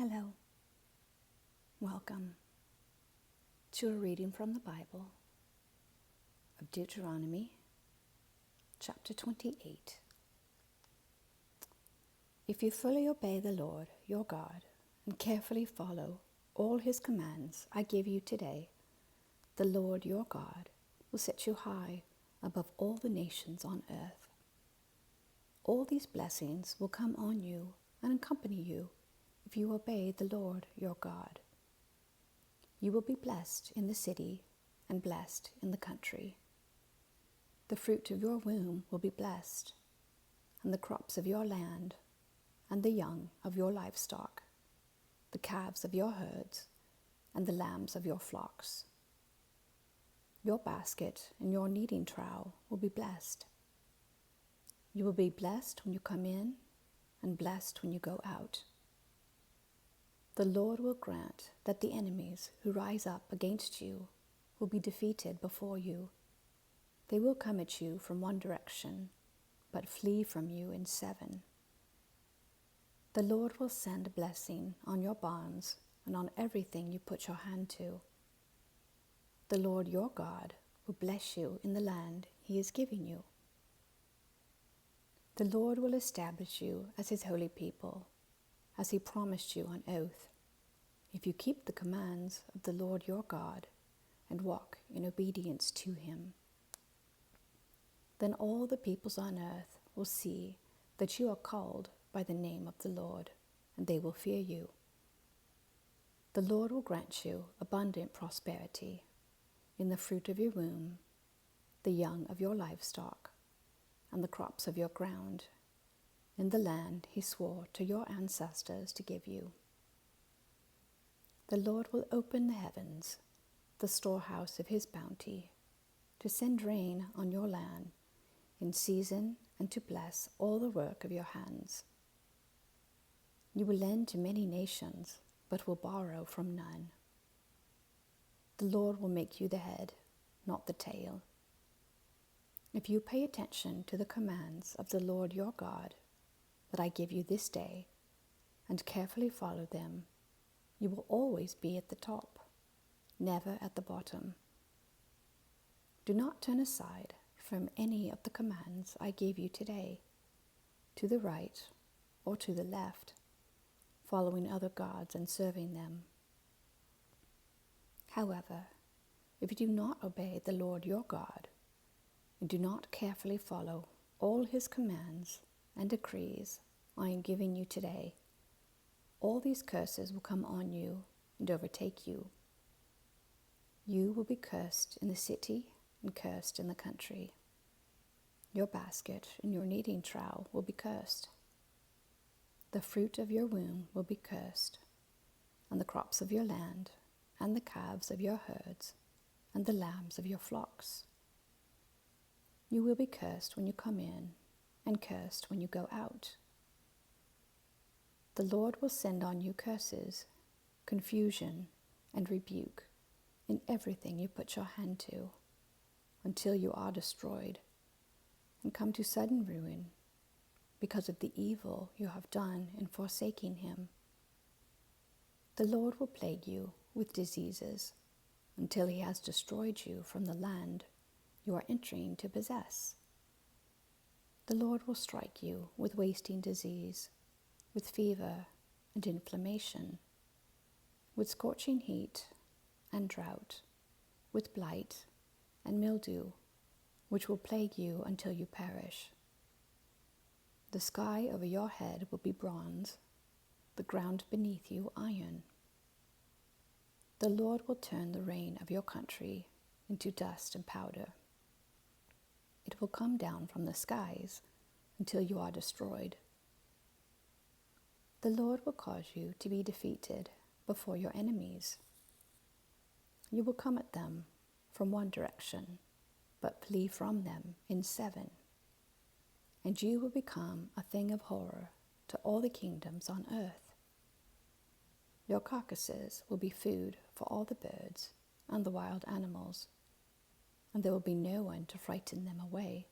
Hello. Welcome to a reading from the Bible of Deuteronomy Chapter 28. If you fully obey the Lord your God and carefully follow all his commands I give you today, the Lord your God will set you high above all the nations on earth. All these blessings will come on you and accompany you if you obey the Lord your God. You will be blessed in the city and blessed in the country. The fruit of your womb will be blessed, and the crops of your land, and the young of your livestock, the calves of your herds, and the lambs of your flocks. Your basket and your kneading trough will be blessed. You will be blessed when you come in, and blessed when you go out. The Lord will grant that the enemies who rise up against you will be defeated before you. They will come at you from one direction, but flee from you in 7. The Lord will send a blessing on your barns and on everything you put your hand to. The Lord your God will bless you in the land he is giving you. The Lord will establish you as his holy people, as he promised you on oath, if you keep the commands of the Lord your God and walk in obedience to him. Then all the peoples on earth will see that you are called by the name of the Lord, and they will fear you. The Lord will grant you abundant prosperity in the fruit of your womb, the young of your livestock, and the crops of your ground, in the land he swore to your ancestors to give you. The Lord will open the heavens, the storehouse of his bounty, to send rain on your land in season and to bless all the work of your hands. You will lend to many nations, but will borrow from none. The Lord will make you the head, not the tail. If you pay attention to the commands of the Lord your God that I give you this day, and carefully follow them, you will always be at the top, never at the bottom. Do not turn aside from any of the commands I gave you today, to the right or to the left, following other gods and serving them. However, if you do not obey the Lord your God, and do not carefully follow all his commands and decrees I am giving you today, all these curses will come on you and overtake you. You will be cursed in the city and cursed in the country. Your basket and your kneading trough will be cursed. The fruit of your womb will be cursed, and the crops of your land, and the calves of your herds, and the lambs of your flocks. You will be cursed when you come in, and cursed when you go out. The Lord will send on you curses, confusion, and rebuke in everything you put your hand to, until you are destroyed and come to sudden ruin because of the evil you have done in forsaking him. The Lord will plague you with diseases until he has destroyed you from the land you are entering to possess. The Lord will strike you with wasting disease, with fever and inflammation, with scorching heat and drought, with blight and mildew, which will plague you until you perish. The sky over your head will be bronze, the ground beneath you iron. The Lord will turn the rain of your country into dust and powder. It will come down from the skies until you are destroyed. The Lord will cause you to be defeated before your enemies. You will come at them from one direction, but flee from them in 7. And you will become a thing of horror to all the kingdoms on earth. Your carcasses will be food for all the birds and the wild animals, and there will be no one to frighten them away.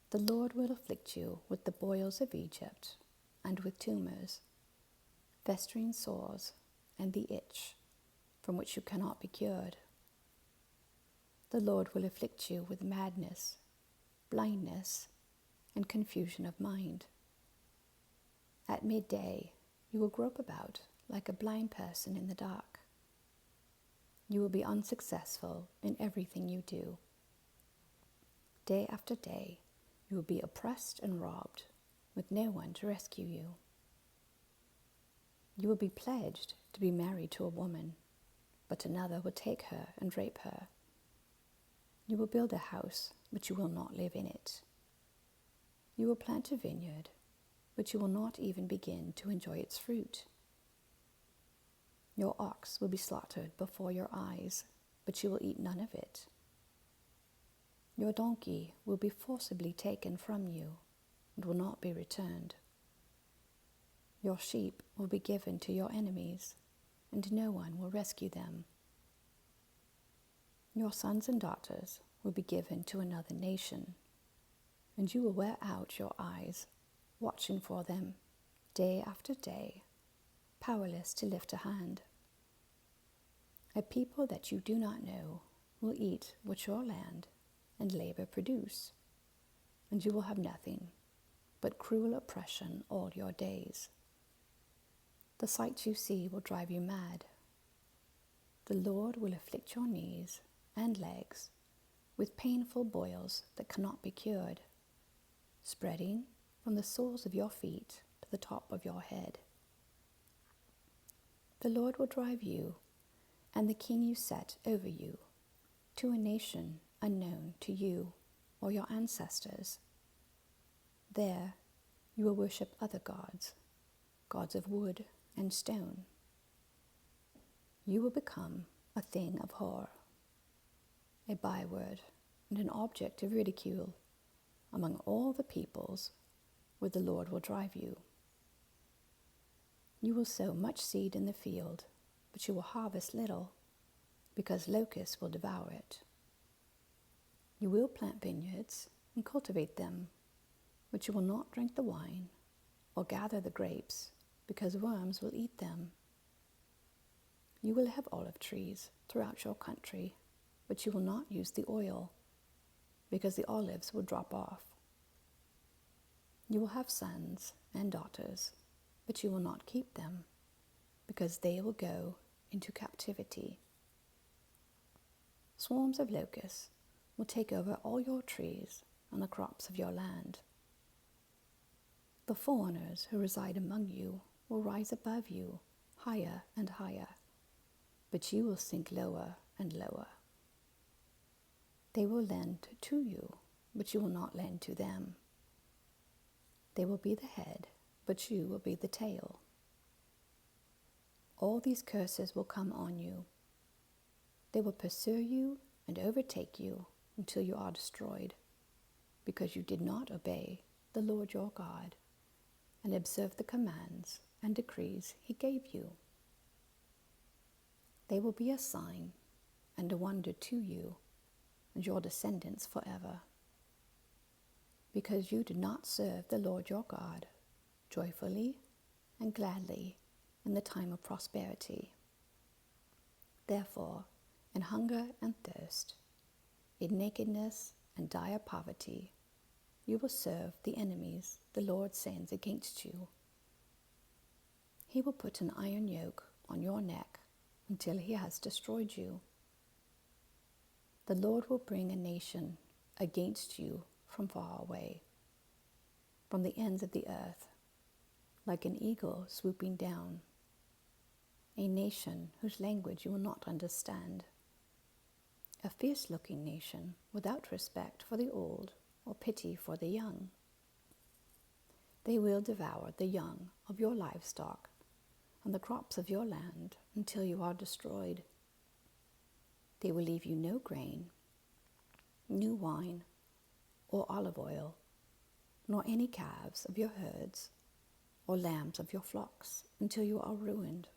The Lord will afflict you with the boils of Egypt and with tumors. festering sores, and the itch, from which you cannot be cured. The Lord will afflict you with madness, blindness, and confusion of mind. At midday, you will grope about like a blind person in the dark. You will be unsuccessful in everything you do. Day after day, you will be oppressed and robbed, with no one to rescue you. You will be pledged to be married to a woman, but another will take her and rape her. You will build a house, but you will not live in it. You will plant a vineyard, but you will not even begin to enjoy its fruit. Your ox will be slaughtered before your eyes, but you will eat none of it. Your donkey will be forcibly taken from you and will not be returned. Your sheep will be given to your enemies, and no one will rescue them. Your sons and daughters will be given to another nation, and you will wear out your eyes, watching for them day after day, powerless to lift a hand. A people that you do not know will eat what your land and labor produce, and you will have nothing but cruel oppression all your days. The sights you see will drive you mad. The Lord will afflict your knees and legs with painful boils that cannot be cured, spreading from the soles of your feet to the top of your head. The Lord will drive you and the king you set over you to a nation unknown to you or your ancestors. There you will worship other gods, gods of wood and stone. You will become a thing of horror, a byword and an object of ridicule among all the peoples where the Lord will drive you. You will sow much seed in the field, but you will harvest little, because locusts will devour it. You will plant vineyards and cultivate them, but you will not drink the wine or gather the grapes, because worms will eat them. You will have olive trees throughout your country, but you will not use the oil, because the olives will drop off. You will have sons and daughters, but you will not keep them, because they will go into captivity. Swarms of locusts will take over all your trees and the crops of your land. The foreigners who reside among you will rise above you, higher and higher, but you will sink lower and lower. They will lend to you, but you will not lend to them. They will be the head, but you will be the tail. All these curses will come on you. They will pursue you and overtake you until you are destroyed, because you did not obey the Lord your God and observe the commands and decrees he gave you. They will be a sign and a wonder to you and your descendants forever, because you did not serve the Lord your God joyfully and gladly in the time of prosperity. Therefore, in hunger and thirst, in nakedness and dire poverty, you will serve the enemies the Lord sends against you. He will put an iron yoke on your neck until he has destroyed you. The Lord will bring a nation against you from far away, from the ends of the earth, like an eagle swooping down, a nation whose language you will not understand, a fierce-looking nation without respect for the old or pity for the young. They will devour the young of your livestock and the crops of your land until you are destroyed. They will leave you no grain, new wine, or olive oil, nor any calves of your herds or lambs of your flocks until you are ruined.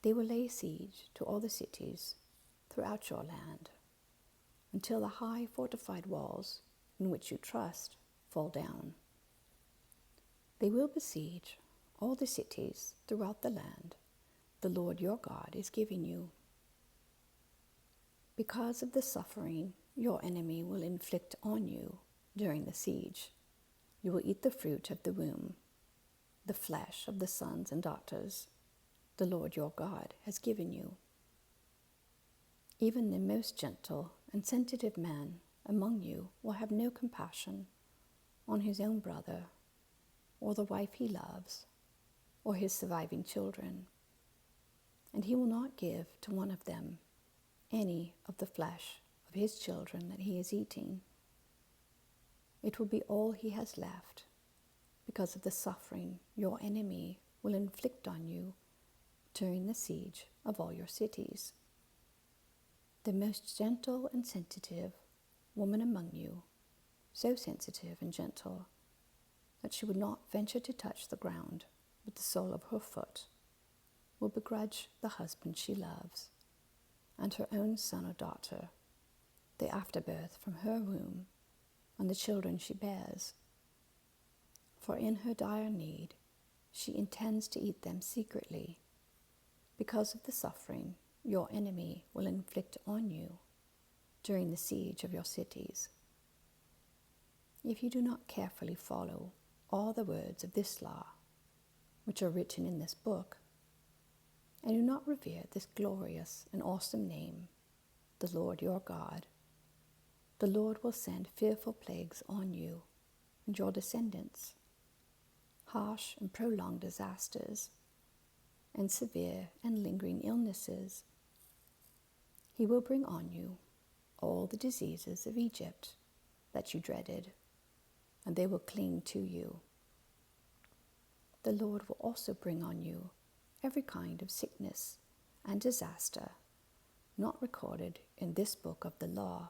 They will lay siege to all the cities throughout your land until the high fortified walls in which you trust fall down. They will besiege all the cities throughout the land the Lord your God is giving you. Because of the suffering your enemy will inflict on you during the siege, you will eat the fruit of the womb, the flesh of the sons and daughters the Lord your God has given you. Even the most gentle and sensitive man among you will have no compassion on his own brother, or the wife he loves, or his surviving children, and he will not give to one of them any of the flesh of his children that he is eating. It will be all he has left, because of the suffering your enemy will inflict on you during the siege of all your cities. The most gentle and sensitive woman among you, so sensitive and gentle that she would not venture to touch the ground with the sole of her foot, will begrudge the husband she loves, and her own son or daughter, the afterbirth from her womb, and the children she bears. For in her dire need, she intends to eat them secretly, because of the suffering your enemy will inflict on you during the siege of your cities. If you do not carefully follow all the words of this law, which are written in this book, and do not revere this glorious and awesome name, the Lord your God, the Lord will send fearful plagues on you and your descendants, harsh and prolonged disasters, and severe and lingering illnesses. He will bring on you all the diseases of Egypt that you dreaded, and they will cling to you. The Lord will also bring on you every kind of sickness and disaster not recorded in this book of the law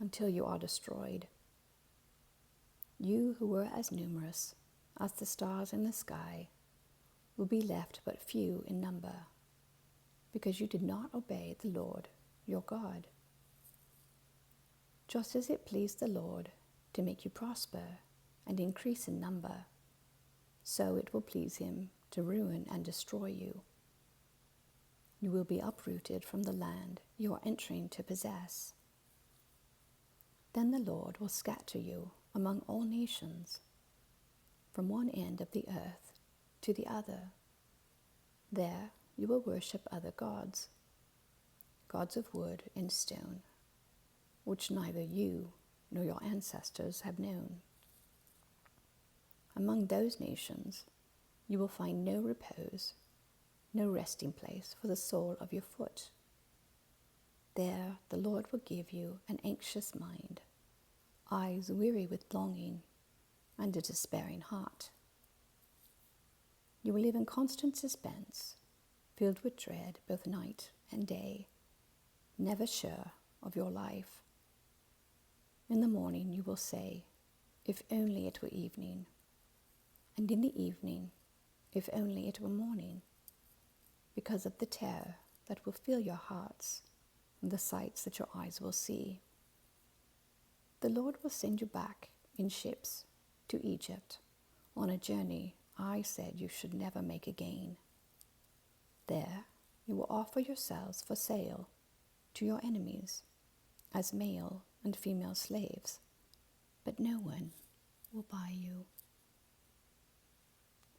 until you are destroyed. You who were as numerous as the stars in the sky will be left but few in number, because you did not obey the Lord your God. Just as it pleased the Lord to make you prosper and increase in number, so it will please him to ruin and destroy you. You will be uprooted from the land you are entering to possess. Then the Lord will scatter you among all nations, from one end of the earth to the other. There you will worship other gods, gods of wood and stone, which neither you nor your ancestors have known. Among those nations you will find no repose, no resting place for the sole of your foot. There the Lord will give you an anxious mind, eyes weary with longing, and a despairing heart. You will live in constant suspense, filled with dread both night and day, never sure of your life. In the morning you will say, "If only it were evening," and in the evening, "If only it were morning," because of the terror that will fill your hearts and the sights that your eyes will see. The Lord will send you back in ships to Egypt on a journey I said you should never make again. There you will offer yourselves for sale to your enemies as male and female slaves, but no one will buy you.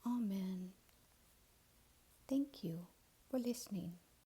Amen. Thank you for listening.